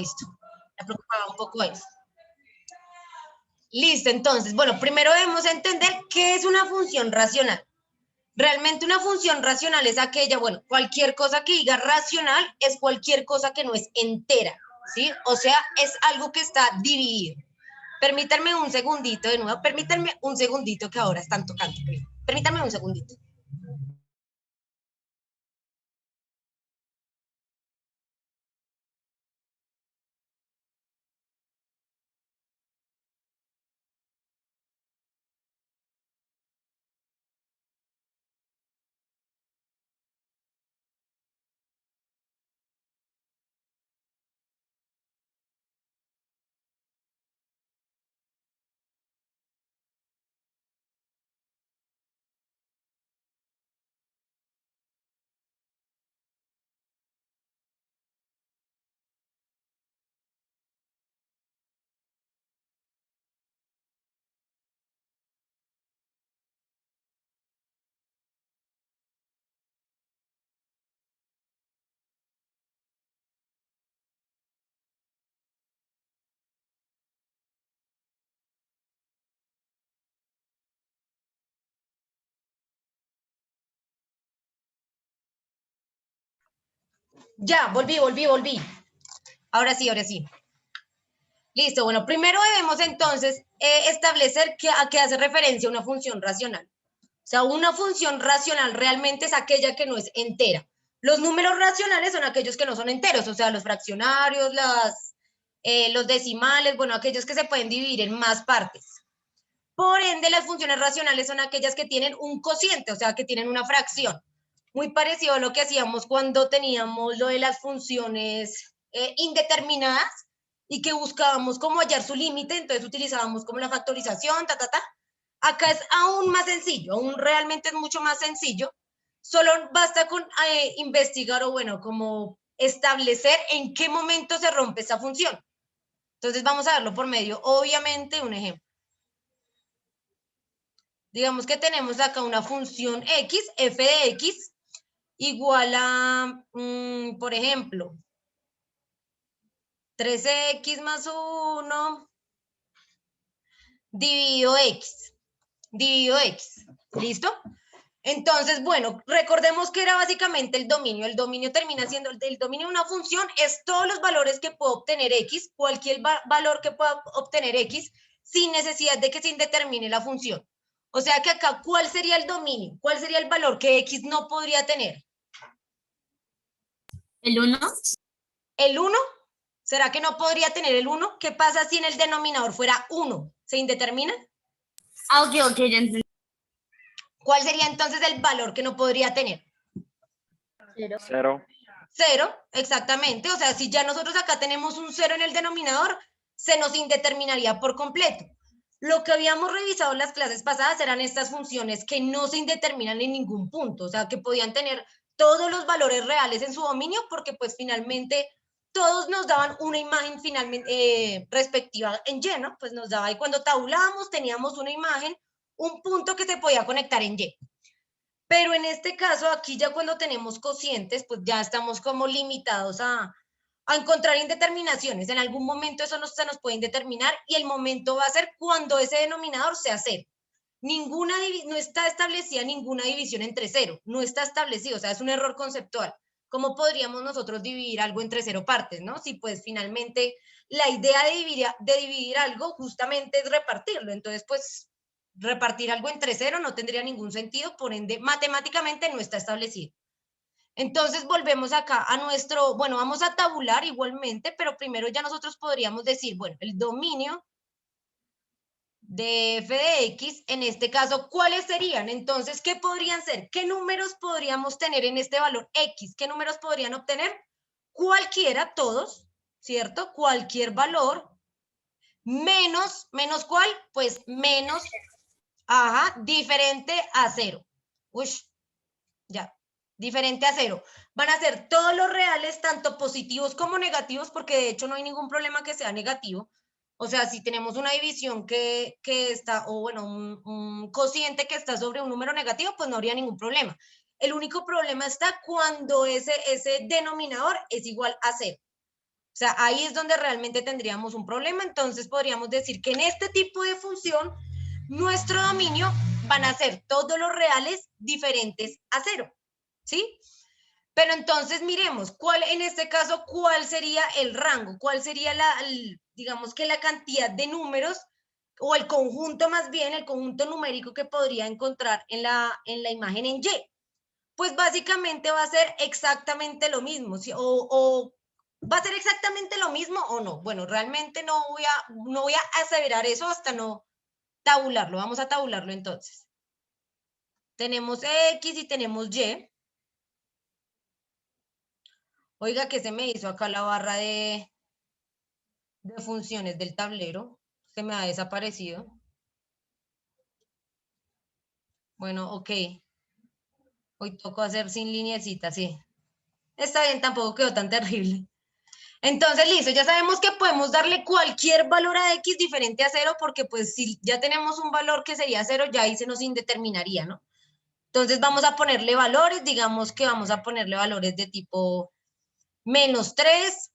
Listo. Me preocupaba un poco eso. Listo, entonces, bueno, primero debemos entender qué es una función racional. Realmente una función racional es aquella, bueno, cualquier cosa que diga racional es cualquier cosa que no es entera, ¿sí? O sea, es algo que está dividido. Permítanme un segundito de nuevo, permítanme un segundito que ahora están tocando. Permítanme un segundito. Ya, volví. Ahora sí, ahora sí. Listo, bueno, primero debemos entonces establecer a qué hace referencia una función racional. O sea, una función racional realmente es aquella que no es entera. Los números racionales son aquellos que no son enteros, o sea, los fraccionarios, los decimales, bueno, aquellos que se pueden dividir en más partes. Por ende, las funciones racionales son aquellas que tienen un cociente, o sea, que tienen una fracción. Muy parecido a lo que hacíamos cuando teníamos lo de las funciones indeterminadas y que buscábamos cómo hallar su límite, entonces utilizábamos como la factorización, Acá es aún más sencillo, aún realmente es mucho más sencillo. Solo basta con investigar o bueno, como establecer en qué momento se rompe esa función. Entonces vamos a verlo por medio, obviamente, un ejemplo. Digamos que tenemos acá una función x, f de x, igual a, por ejemplo, 13x más 1 dividido x, ¿listo? Entonces, bueno, recordemos que era básicamente el dominio. El dominio termina siendo, el dominio de una función es todos los valores que puede obtener x, cualquier valor que pueda obtener x, sin necesidad de que se indetermine la función. O sea que acá, ¿cuál sería el dominio? ¿Cuál sería el valor que x no podría tener? ¿El 1? ¿El 1? ¿Será que no podría tener el 1? ¿Qué pasa si en el denominador fuera 1? ¿Se indetermina? Ah, ok, ya entendí. ¿Cuál sería entonces el valor que no podría tener? 0. 0, exactamente. O sea, si ya nosotros acá tenemos un 0 en el denominador, se nos indeterminaría por completo. Lo que habíamos revisado en las clases pasadas eran estas funciones que no se indeterminan en ningún punto, o sea, que podían tener todos los valores reales en su dominio, porque pues finalmente todos nos daban una imagen finalmente respectiva en Y, ¿no? Pues nos daba, y cuando tabulábamos teníamos una imagen, un punto que se podía conectar en Y. Pero en este caso, aquí ya cuando tenemos cocientes, pues ya estamos como limitados a encontrar indeterminaciones. En algún momento eso no se nos puede indeterminar y el momento va a ser cuando ese denominador sea 0. No está establecida ninguna división entre 0, no está establecido, o sea, es un error conceptual. ¿Cómo podríamos nosotros dividir algo entre 0 partes, no? Si pues finalmente la idea de dividir algo justamente es repartirlo, entonces pues repartir algo entre 0 no tendría ningún sentido, por ende matemáticamente no está establecido. Entonces volvemos acá a nuestro, bueno, vamos a tabular igualmente, pero primero ya nosotros podríamos decir, bueno, el dominio de f de x, en este caso, ¿cuáles serían? Entonces, ¿qué podrían ser? ¿Qué números podríamos tener en este valor x? ¿Qué números podrían obtener? Cualquiera, todos, ¿cierto? Cualquier valor, menos ¿cuál? Pues menos, diferente a 0. Uy, ya, diferente a 0. Van a ser todos los reales, tanto positivos como negativos, porque de hecho no hay ningún problema que sea negativo. O sea, si tenemos una división que está, o bueno, un cociente que está sobre un número negativo, pues no habría ningún problema. El único problema está cuando ese denominador es igual a 0. O sea, ahí es donde realmente tendríamos un problema. Entonces podríamos decir que en este tipo de función, nuestro dominio van a ser todos los reales diferentes a 0, ¿sí? Pero entonces miremos, en este caso, ¿cuál sería el rango? ¿Cuál sería digamos que la cantidad de números o el conjunto más bien, el conjunto numérico que podría encontrar en la imagen en Y? Pues básicamente va a ser exactamente lo mismo, ¿sí? O va a ser exactamente lo mismo o no. Bueno, realmente no voy a aseverar eso hasta no tabularlo. Vamos a tabularlo entonces. Tenemos X y tenemos Y. Oiga, ¿qué se me hizo acá la barra de funciones del tablero? Se me ha desaparecido. Bueno, ok. Hoy tocó hacer sin lineecita, sí. Está bien, tampoco quedó tan terrible. Entonces, listo, ya sabemos que podemos darle cualquier valor a X diferente a 0, porque pues si ya tenemos un valor que sería 0, ya ahí se nos indeterminaría, ¿no? Entonces vamos a ponerle valores, digamos que vamos a ponerle valores de tipo -3,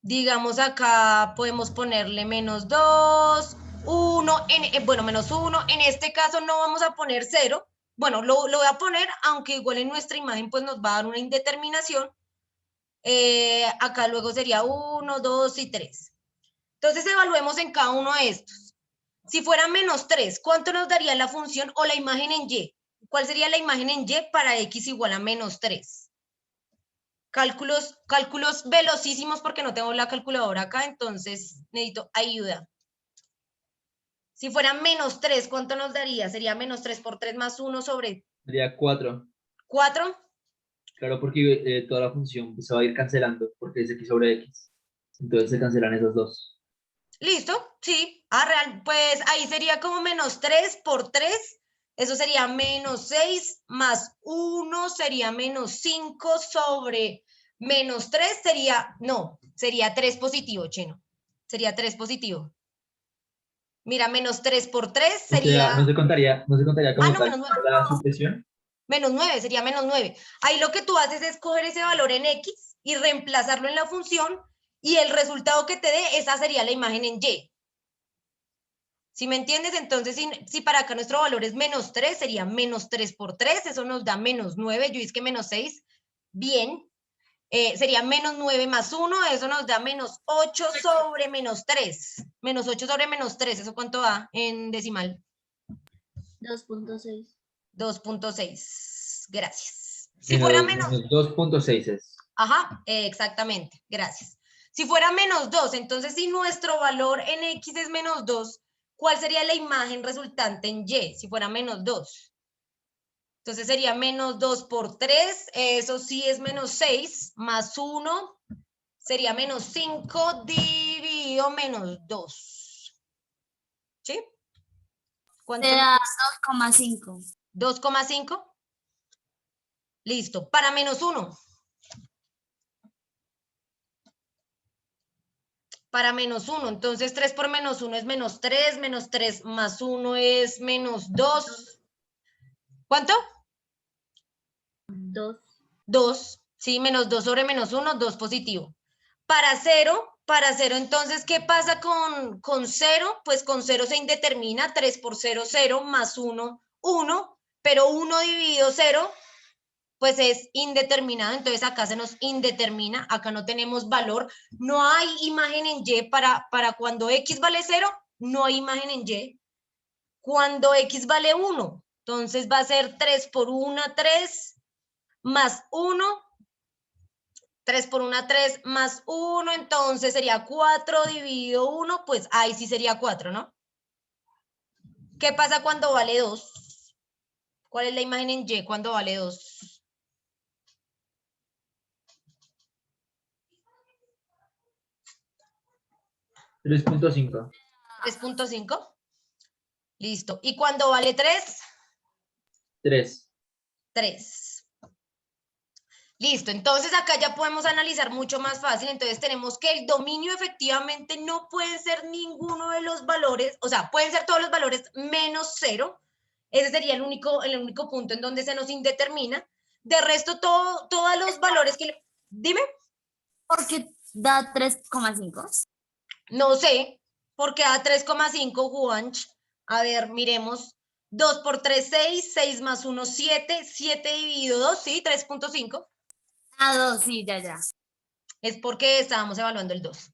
digamos acá podemos ponerle -2, 1, bueno, -1, en este caso no vamos a poner 0, bueno, lo voy a poner, aunque igual en nuestra imagen pues nos va a dar una indeterminación. Acá luego sería 1, 2 y 3. Entonces evaluemos en cada uno de estos. Si fuera -3, ¿cuánto nos daría la función o la imagen en Y? ¿Cuál sería la imagen en Y para X igual a -3? Cálculos velocísimos porque no tengo la calculadora acá, entonces necesito ayuda. Si fuera -3, ¿cuánto nos daría? Sería -3 por 3 más 1 sobre... Sería 4. 4. Claro, porque toda la función se va a ir cancelando porque es X sobre X. Entonces se cancelan esos dos. ¿Listo? Sí. Pues ahí sería como -3 por 3. Eso sería -6 más 1 sería -5 sobre -3 sería, no, sería 3 positivo, Chino. Sería 3 positivo. Mira, -3 por 3 O sea, sería... no se contaría como no, tal -9. la supresión. -9, sería -9. Ahí lo que tú haces es coger ese valor en X y reemplazarlo en la función y el resultado que te dé, esa sería la imagen en Y. ¿Sí me entiendes? Entonces, si para acá nuestro valor es -3, sería -3 por 3, eso nos da -9, yo dije que -6, bien. Sería -9 más 1, eso nos da -8 sobre -3. -8 sobre -3, ¿eso cuánto da en decimal? 2.6. 2.6, gracias. Si fuera Menos 2.6 es. Ajá, exactamente, gracias. Si fuera -2, entonces si nuestro valor en X es -2, ¿cuál sería la imagen resultante en Y si fuera -2? Entonces sería -2 por 3, eso sí es -6, más 1 sería -5 dividido -2. ¿Sí? ¿Cuánto? Será 2,5. 2,5. Listo. Para -1. Para -1. Entonces 3 por -1 es -3, -3 más 1 es -2. ¿Cuánto? 2. 2. Sí, -2 sobre -1, 2 positivo. Para 0, entonces, ¿qué pasa con 0? Pues con 0 se indetermina, 3 por 0, 0, más 1, 1, pero 1 dividido 0, pues es indeterminado, entonces acá se nos indetermina, acá no tenemos valor, no hay imagen en Y para cuando X vale 0, no hay imagen en Y. Cuando X vale 1, entonces va a ser 3 por 1, 3, más 1, 3 por 1, 3, más 1, entonces sería 4 dividido 1, pues ahí sí sería 4, ¿no? ¿Qué pasa cuando vale 2? ¿Cuál es la imagen en Y cuando vale 2? 3.5. 3.5. Listo. ¿Y cuando vale 3? 3. 3. Listo. Entonces acá ya podemos analizar mucho más fácil. Entonces tenemos que el dominio efectivamente no puede ser ninguno de los valores, o sea, pueden ser todos los valores menos 0. Ese sería el único punto en donde se nos indetermina. De resto, todos los valores que... Dime. Porque da 3,5. No sé, porque da 3,5, Juanch. A ver, miremos. 2 por 3, 6, 6 más 1, 7, 7 dividido 2, sí, 3,5. 2, sí, ya. Es porque estábamos evaluando el 2.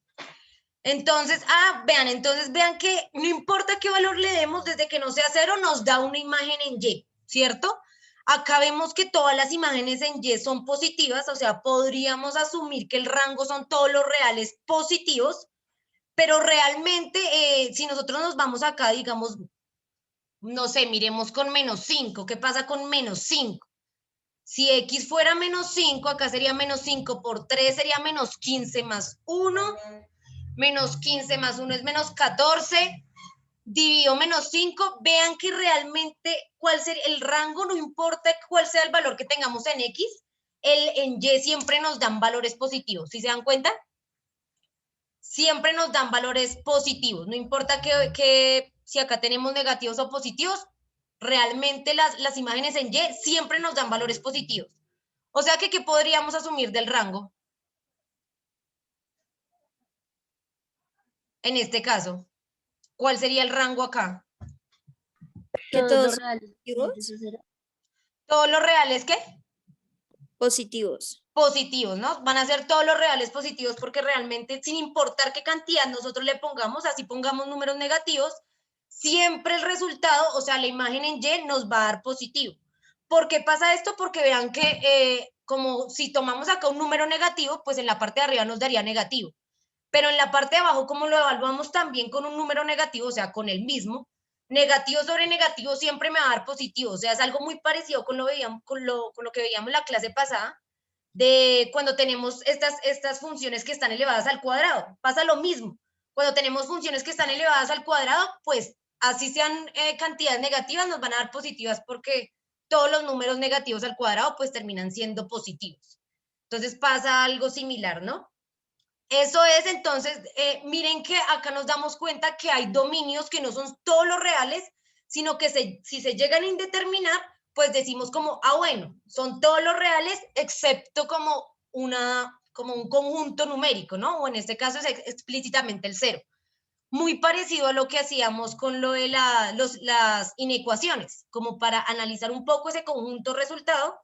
Entonces, entonces vean que no importa qué valor le demos, desde que no sea 0, nos da una imagen en Y, ¿cierto? Acá vemos que todas las imágenes en Y son positivas, o sea, podríamos asumir que el rango son todos los reales positivos, pero realmente, si nosotros nos vamos acá, digamos, no sé, miremos con -5, ¿qué pasa con -5? Si X fuera -5, acá sería -5 por 3, sería -15 más 1, -15 más 1 es -14, dividido -5, vean que realmente cuál sería el rango, no importa cuál sea el valor que tengamos en X, en Y siempre nos dan valores positivos, ¿sí se dan cuenta? Siempre nos dan valores positivos, no importa que si acá tenemos negativos o positivos, realmente las imágenes en Y siempre nos dan valores positivos. O sea que, ¿qué podríamos asumir del rango? En este caso, ¿cuál sería el rango acá? Que todos positivos. ¿Todos los reales qué? positivos. Positivos, ¿no? Van a ser todos los reales positivos porque realmente, sin importar qué cantidad nosotros le pongamos, así pongamos números negativos, siempre el resultado, o sea, la imagen en Y nos va a dar positivo. ¿Por qué pasa esto? Porque vean que como si tomamos acá un número negativo, pues en la parte de arriba nos daría negativo. Pero en la parte de abajo, como lo evaluamos también con un número negativo, o sea, con el mismo, negativo sobre negativo siempre me va a dar positivo. O sea, es algo muy parecido con lo que veíamos en la clase pasada, de cuando tenemos estas funciones que están elevadas al cuadrado. Pasa lo mismo. Cuando tenemos funciones que están elevadas al cuadrado, pues así sean cantidades negativas, nos van a dar positivas porque todos los números negativos al cuadrado pues terminan siendo positivos. Entonces pasa algo similar, ¿no? Eso es, entonces, miren que acá nos damos cuenta que hay dominios que no son todos los reales, sino que si se llegan a indeterminar, pues decimos como, bueno, son todos los reales, excepto como un conjunto numérico, ¿no? O en este caso es explícitamente el 0. Muy parecido a lo que hacíamos con lo de las inecuaciones, como para analizar un poco ese conjunto resultado,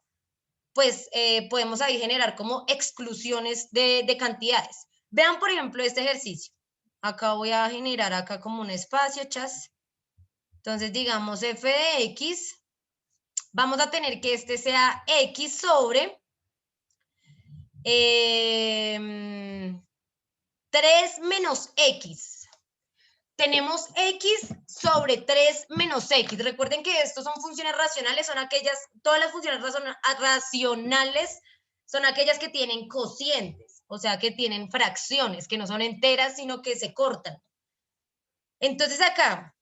pues podemos ahí generar como exclusiones de cantidades. Vean, por ejemplo, este ejercicio. Acá voy a generar acá como un espacio, chas. Entonces, digamos f de x. Vamos a tener que este sea x sobre 3 menos x. Tenemos x sobre 3 menos x. Recuerden que estos son funciones racionales, todas las funciones racionales son aquellas que tienen cocientes, o sea, que tienen fracciones, que no son enteras, sino que se cortan. Entonces acá,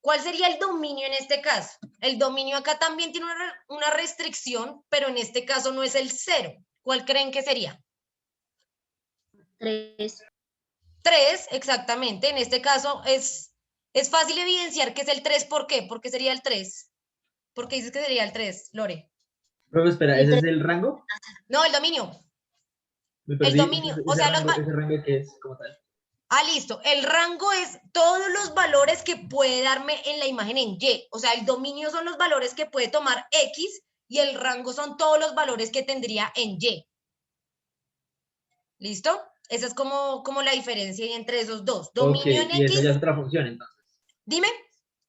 ¿cuál sería el dominio en este caso? El dominio acá también tiene una restricción, pero en este caso no es el 0. ¿Cuál creen que sería? 3. 3, exactamente. En este caso es fácil evidenciar que es el 3. ¿Por qué? Porque sería el 3. ¿Por qué dices que sería el 3, Lore? Pero espera, ¿ese es el rango? No, el dominio. Me El perdí. dominio. O sea, ¿Ese rango qué es como tal? listo. El rango es todos los valores que puede darme en la imagen en Y. O sea, el dominio son los valores que puede tomar X y el rango son todos los valores que tendría en Y. ¿Listo? Esa es como la diferencia entre esos dos. Dominio en y esa X. ya es otra función entonces. Dime.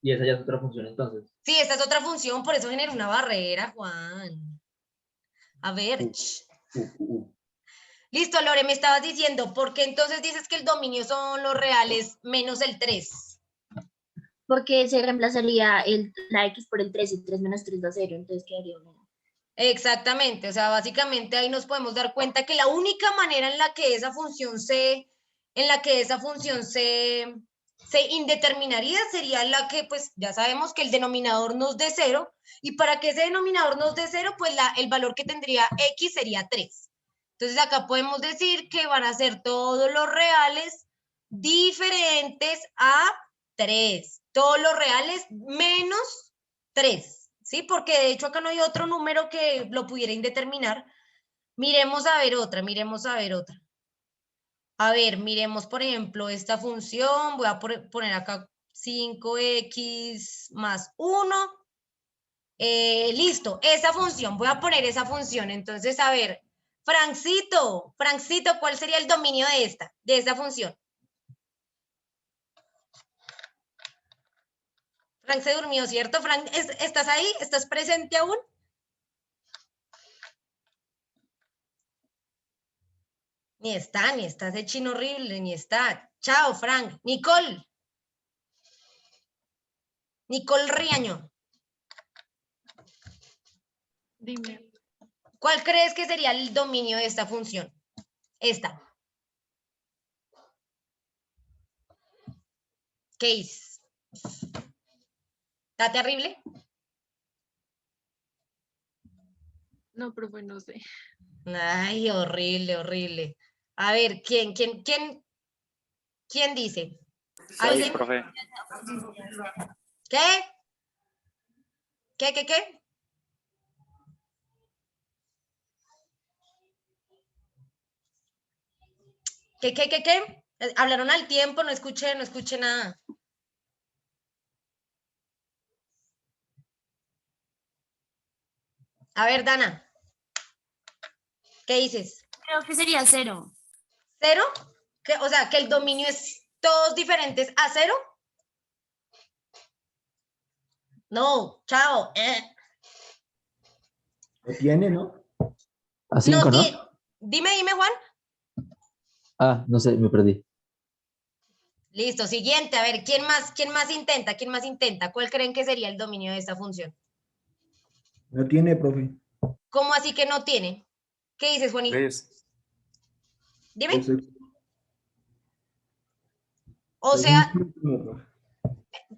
Y esa ya es otra función entonces. Sí, esta es otra función, por eso genera una barrera, Juan. A ver. Listo, Lore, me estabas diciendo, ¿por qué entonces dices que el dominio son los reales menos el 3? Porque se reemplazaría la X por el 3 y 3 menos 3 da 0, entonces quedaría 1. Exactamente, o sea, básicamente ahí nos podemos dar cuenta que la única manera en la que esa función se indeterminaría sería la que, pues, ya sabemos que el denominador nos dé 0, y para que ese denominador nos dé 0, pues el valor que tendría X sería 3. Entonces acá podemos decir que van a ser todos los reales diferentes a 3. Todos los reales menos 3. ¿Sí? Porque de hecho acá no hay otro número que lo pudiera indeterminar. Miremos a ver otra. A ver, miremos, por ejemplo, esta función. Voy a poner acá 5x más 1. Listo, esa función. Voy a poner esa función. Entonces, a ver, Francito, ¿cuál sería el dominio de esta función? Frank se durmió, ¿cierto? Frank, ¿estás ahí? ¿Estás presente aún? Ni está, ese chino horrible, ni está. Chao, Frank. Nicole Riaño. Dime. ¿Cuál crees que sería el dominio de esta función? Esta. Case. ¿Está terrible? No, profe, no sé. Ay, horrible, horrible. A ver, ¿quién dice? 6, ¿Alguien? profe. ¿Qué? ¿Qué? ¿Qué? Hablaron al tiempo, no escuché nada. A ver, Dana. ¿Qué dices? Creo que sería 0. ¿Cero? O sea, que el dominio es todos diferentes a 0. No, chao. Lo tiene, ¿no? A 5, ¿no? Dime, Juan. Ah, no sé, me perdí. Listo, siguiente. A ver, ¿quién más intenta? ¿Cuál creen que sería el dominio de esta función? No tiene, profe. ¿Cómo así que no tiene? ¿Qué dices, Juanito? 3. Dime. O sea,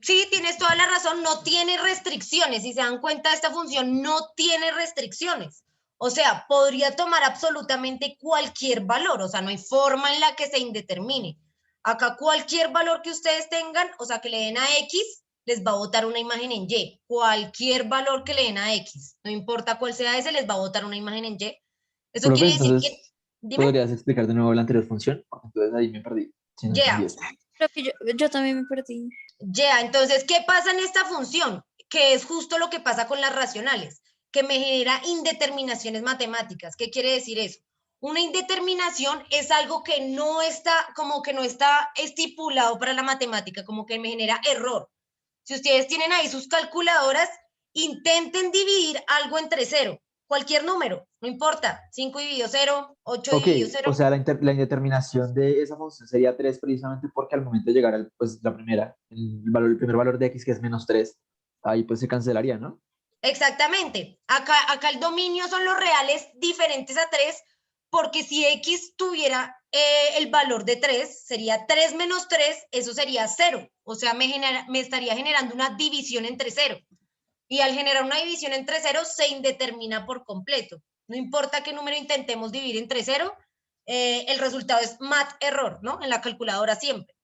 sí, tienes toda la razón, no tiene restricciones. Si se dan cuenta, esta función no tiene restricciones. O sea, podría tomar absolutamente cualquier valor, o sea, no hay forma en la que se indetermine. Acá cualquier valor que ustedes tengan, o sea, que le den a X, les va a botar una imagen en Y. Cualquier valor que le den a X, no importa cuál sea ese, les va a botar una imagen en Y. Eso Profe, quiere decir entonces, que, dime, ¿podrías explicar de nuevo la anterior función? Entonces ahí me perdí. Si no entendí yeah. esto. Creo que yo también me perdí. Ya, entonces, ¿qué pasa en esta función? Que es justo lo que pasa con las racionales, que me genera indeterminaciones matemáticas. ¿Qué quiere decir eso? Una indeterminación es algo que no está, como que no está estipulado para la matemática, como que me genera error. Si ustedes tienen ahí sus calculadoras, intenten dividir algo entre 0, cualquier número, no importa, 5 dividido 0, 8 Ok, dividido 0. o sea, la indeterminación de esa función sería 3 precisamente porque al momento de llegar al, pues, el primer valor de x, que es -3, ahí pues se cancelaría, ¿no? Exactamente. Acá el dominio son los reales diferentes a 3, porque si x tuviera el valor de 3, sería 3 menos 3, eso sería 0. O sea, me estaría generando una división entre 0. Y al generar una división entre 0, se indetermina por completo. No importa qué número intentemos dividir entre 0, el resultado es mat error, ¿no? En la calculadora siempre.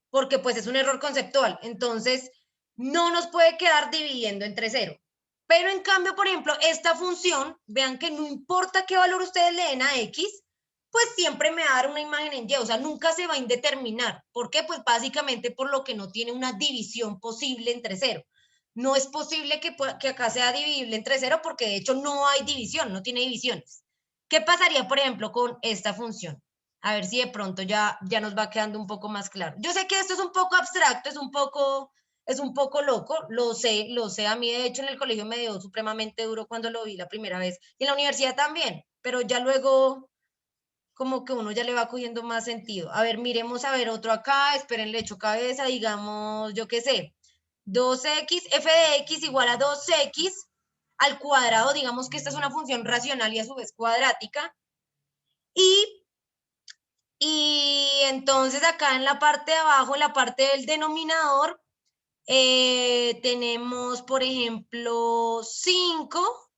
Porque pues es un error conceptual. Entonces, no nos puede quedar dividiendo entre 0. Pero en cambio, por ejemplo, esta función, vean que no importa qué valor ustedes le den a X, pues siempre me va a dar una imagen en Y, o sea, nunca se va a indeterminar. ¿Por qué? Pues básicamente por lo que no tiene una división posible entre 0. No es posible que acá sea dividible entre 0 porque de hecho no hay división, no tiene divisiones. ¿Qué pasaría, por ejemplo, con esta función? A ver si de pronto ya nos va quedando un poco más claro. Yo sé que esto es un poco abstracto, es un poco loco, lo sé, a mí de hecho en el colegio me dio supremamente duro cuando lo vi la primera vez, y en la universidad también, pero ya luego como que uno ya le va cogiendo más sentido. A ver, miremos a ver otro acá, esperen, le echo cabeza, digamos, yo qué sé, 2x, f de x igual a 2x al cuadrado, digamos que esta es una función racional y a su vez cuadrática, y entonces acá en la parte de abajo, en la parte del denominador, tenemos, por ejemplo, 5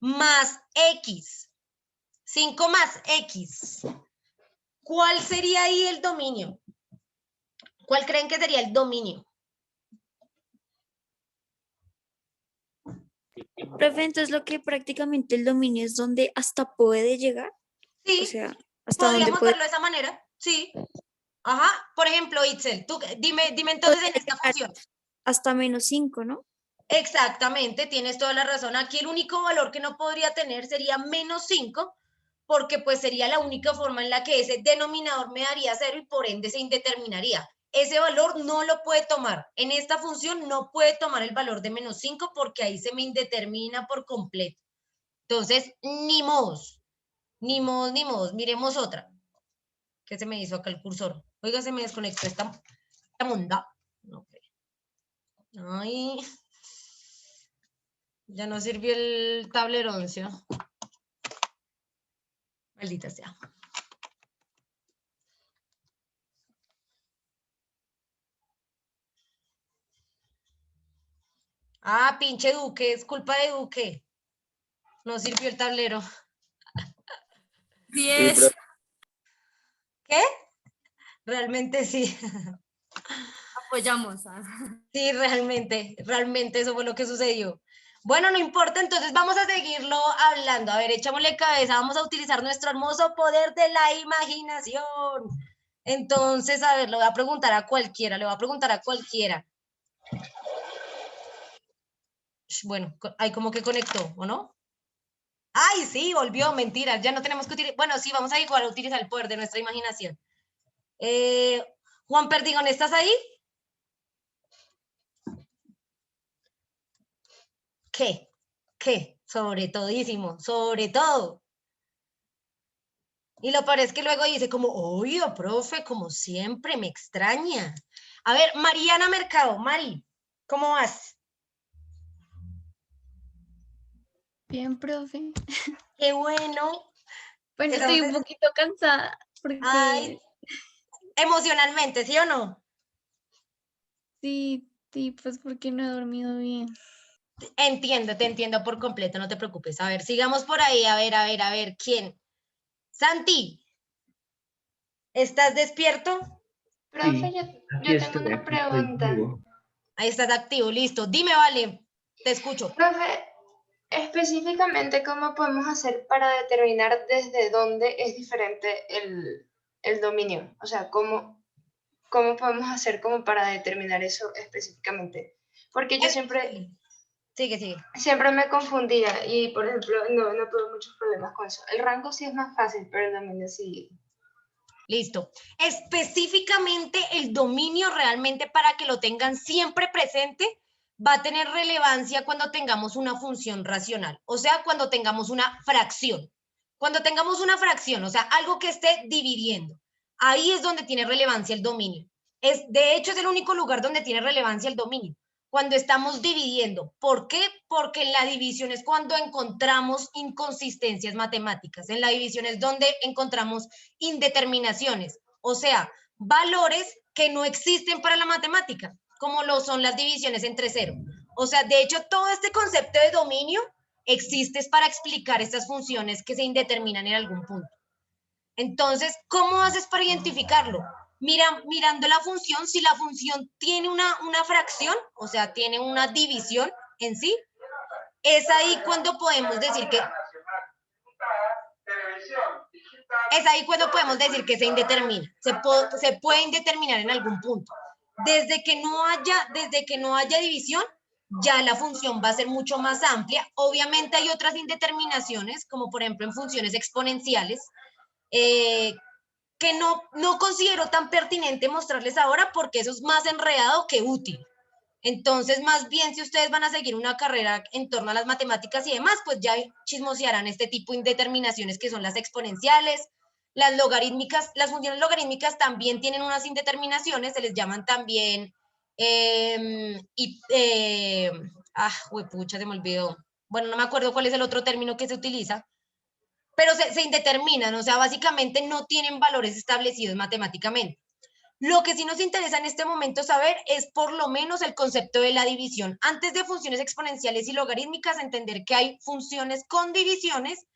más x. 5 más x. ¿Cuál sería ahí el dominio? ¿Cuál creen que sería el dominio? Profe, entonces lo que prácticamente el dominio es donde hasta puede llegar. O Sí, sea, hasta dónde podríamos puede. verlo de esa manera. Sí. Ajá. Por ejemplo, Itzel, tú dime entonces en esta función. Hasta -5, ¿no? Exactamente, tienes toda la razón. Aquí el único valor que no podría tener sería -5, porque pues sería la única forma en la que ese denominador me daría 0 y por ende se indeterminaría. Ese valor no lo puede tomar. En esta función no puede tomar el valor de -5 porque ahí se me indetermina por completo. Entonces, ni modos, ni modos, ni modos. Miremos otra. ¿Qué se me hizo acá el cursor? Oiga, se me desconectó esta munda. Okay. Ay, ya no sirvió el tablerón, ¿sí? Maldita sea. Ah, pinche Duque, es culpa de Duque. No sirvió el tablero. 10. ¿Qué? Realmente sí. Apoyamos. Sí, realmente eso fue lo que sucedió. Bueno, no importa, entonces vamos a seguirlo hablando. A ver, echámosle cabeza, vamos a utilizar nuestro hermoso poder de la imaginación. Entonces, a ver, le voy a preguntar a cualquiera, le voy a preguntar a cualquiera. Bueno, ahí como que conectó, ¿o no? Ay, sí, volvió, mentiras, ya no tenemos que utilizar. Bueno, sí, vamos a igual a utilizar el poder de nuestra imaginación. Juan Perdigón, ¿estás ahí? ¿Qué? ¿Qué? Sobre todísimo, sobre todo. Y lo peor es que luego dice como, oye, profe, como siempre, me extraña. A ver, Mariana Mercado, Mari, ¿cómo vas? Bien, profe. Qué bueno. Bueno, estoy un Entonces, poquito cansada porque ay, emocionalmente, ¿sí o no? sí, pues porque no he dormido bien. Entiendo, te entiendo por completo, no te preocupes. A ver, sigamos por ahí, a ver, ¿quién? Santi, ¿estás despierto? Profe, Sí, yo, aquí yo tengo estoy, una aquí estoy pregunta. vivo. Ahí estás activo, listo. Dime, vale, te escucho. Profe, específicamente, ¿cómo podemos hacer para determinar desde dónde es diferente el dominio? O sea, ¿cómo podemos hacer como para determinar eso específicamente? Porque yo Sigue. siempre me confundía y, por ejemplo, no tuve muchos problemas con eso. El rango sí es más fácil, pero el dominio sí. Listo. Específicamente el dominio realmente para que lo tengan siempre presente va a tener relevancia cuando tengamos una función racional, o sea, cuando tengamos una fracción. Cuando tengamos una fracción, o sea, algo que esté dividiendo, ahí es donde tiene relevancia el dominio. De hecho, es el único lugar donde tiene relevancia el dominio, cuando estamos dividiendo. ¿Por qué? Porque en la división es cuando encontramos inconsistencias matemáticas. En la división es donde encontramos indeterminaciones, o sea, valores que no existen para la matemática, como lo son las divisiones entre cero. O sea, de hecho, todo este concepto de dominio existe para explicar estas funciones que se indeterminan en algún punto. Entonces, ¿cómo haces para identificarlo? Mirando la función, si la función tiene una fracción, o sea, tiene una división en sí, es ahí cuando podemos decir que se indetermina, se puede indeterminar en algún punto. Desde que no haya división, ya la función va a ser mucho más amplia. Obviamente hay otras indeterminaciones, como por ejemplo en funciones exponenciales, que no considero tan pertinente mostrarles ahora porque eso es más enredado que útil. Entonces, más bien, si ustedes van a seguir una carrera en torno a las matemáticas y demás, pues ya chismosearán este tipo de indeterminaciones que son las exponenciales, las logarítmicas. Las funciones logarítmicas también tienen unas indeterminaciones, se les llaman también, pucha, se me olvidó. Bueno, no me acuerdo cuál es el otro término que se utiliza, pero se indeterminan, o sea, básicamente no tienen valores establecidos matemáticamente. Lo que sí nos interesa en este momento saber es por lo menos el concepto de la división. Antes de funciones exponenciales y logarítmicas, entender que hay funciones con divisiones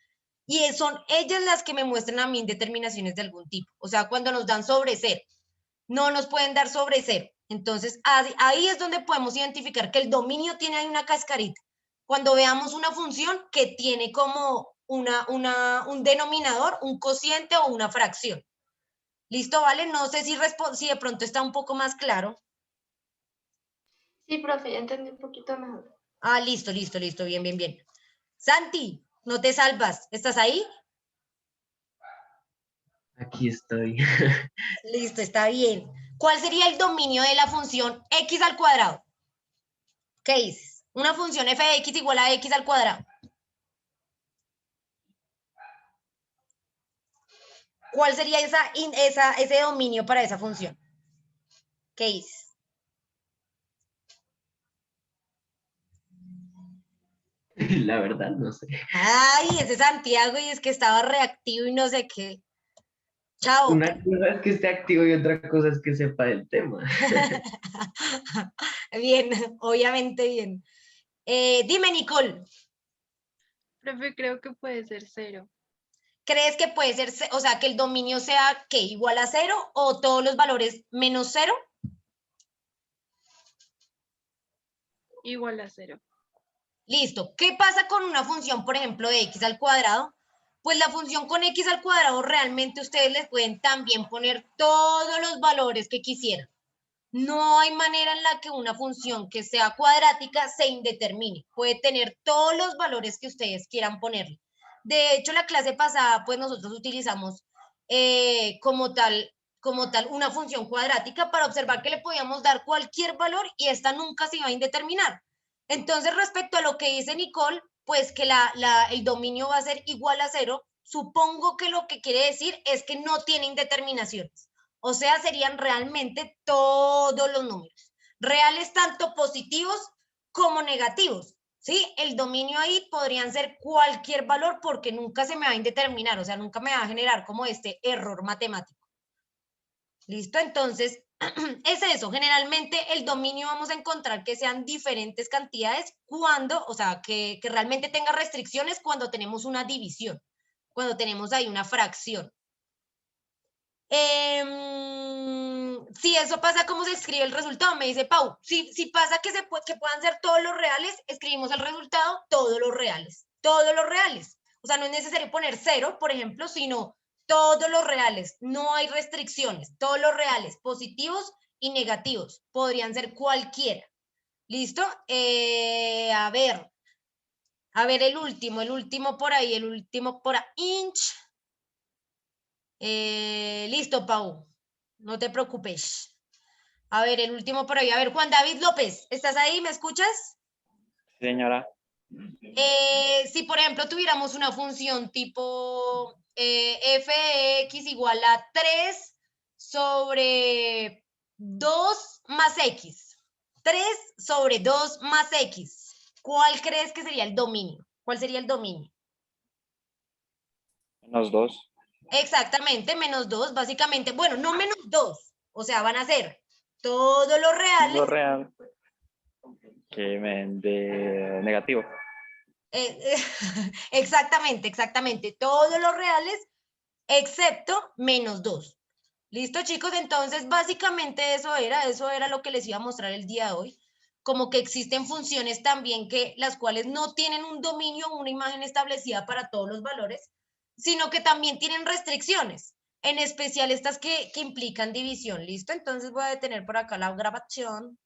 y son ellas las que me muestran a mí indeterminaciones de algún tipo. O sea, cuando nos dan sobre cero, no nos pueden dar sobre cero. Entonces, ahí es donde podemos identificar que el dominio tiene ahí una cascarita. Cuando veamos una función que tiene como un denominador, un cociente o una fracción. ¿Listo, vale? No sé si de pronto está un poco más claro. Sí, profe, ya entendí un poquito mejor. Ah, listo, listo, listo, bien, bien, bien. Santi, no te salvas, ¿estás ahí? Aquí estoy. Listo, está bien. ¿Cuál sería el dominio de la función x al cuadrado? ¿Qué dices? Una función f de x igual a x al cuadrado. ¿Cuál sería ese dominio para esa función? ¿Qué dices? La verdad, no sé. Ay, ese Santiago, y es que estaba reactivo y no sé qué. Chao. Una cosa es que esté activo y otra cosa es que sepa del tema. Bien, obviamente bien. Dime, Nicole, Profe, creo que puede ser 0. ¿crees que puede ser, o sea, que el dominio sea ¿qué? ¿Igual a 0 o todos los valores menos 0? Igual a 0. Listo. ¿Qué pasa con una función, por ejemplo, de x al cuadrado? Pues la función con x al cuadrado realmente ustedes les pueden también poner todos los valores que quisieran. No hay manera en la que una función que sea cuadrática se indetermine. Puede tener todos los valores que ustedes quieran ponerle. De hecho, la clase pasada, pues nosotros utilizamos como tal una función cuadrática para observar que le podíamos dar cualquier valor y esta nunca se iba a indeterminar. Entonces, respecto a lo que dice Nicole, pues que el dominio va a ser igual a 0, supongo que lo que quiere decir es que no tiene indeterminaciones. O sea, serían realmente todos los números, reales tanto positivos como negativos, ¿sí? El dominio ahí podrían ser cualquier valor porque nunca se me va a indeterminar, o sea, nunca me va a generar como este error matemático. ¿Listo? Entonces, es eso. Generalmente el dominio vamos a encontrar que sean diferentes cantidades cuando, o sea, que realmente tenga restricciones cuando tenemos una división, cuando tenemos ahí una fracción. Si eso pasa, ¿cómo se escribe el resultado? Me dice Pau. Si pasa que puedan ser todos los reales, escribimos el resultado, todos los reales. Todos los reales. O sea, no es necesario poner 0, por ejemplo, sino todos los reales. No hay restricciones. Todos los reales, positivos y negativos. Podrían ser cualquiera. ¿Listo? A ver, el último por ahí, el último por ahí. Listo, Pau. No te preocupes. A ver, el último por ahí. A ver, Juan David López, ¿estás ahí? ¿Me escuchas? Sí, señora. Si, por ejemplo, tuviéramos una función tipo f de x igual a 3 sobre 2 más x. 3 sobre 2 más x. ¿Cuál crees que sería el dominio? ¿Cuál sería el dominio? -2. Exactamente, menos 2, básicamente. Bueno, no menos 2. O sea, van a ser todos los reales. Lo real. Que de negativo. Exactamente. Todos los reales, excepto menos 2. ¿Listo, chicos? Entonces, básicamente eso era lo que les iba a mostrar el día de hoy. Como que existen funciones también las cuales no tienen un dominio, una imagen establecida para todos los valores, sino que también tienen restricciones, en especial estas que implican división. ¿Listo? Entonces voy a detener por acá la grabación.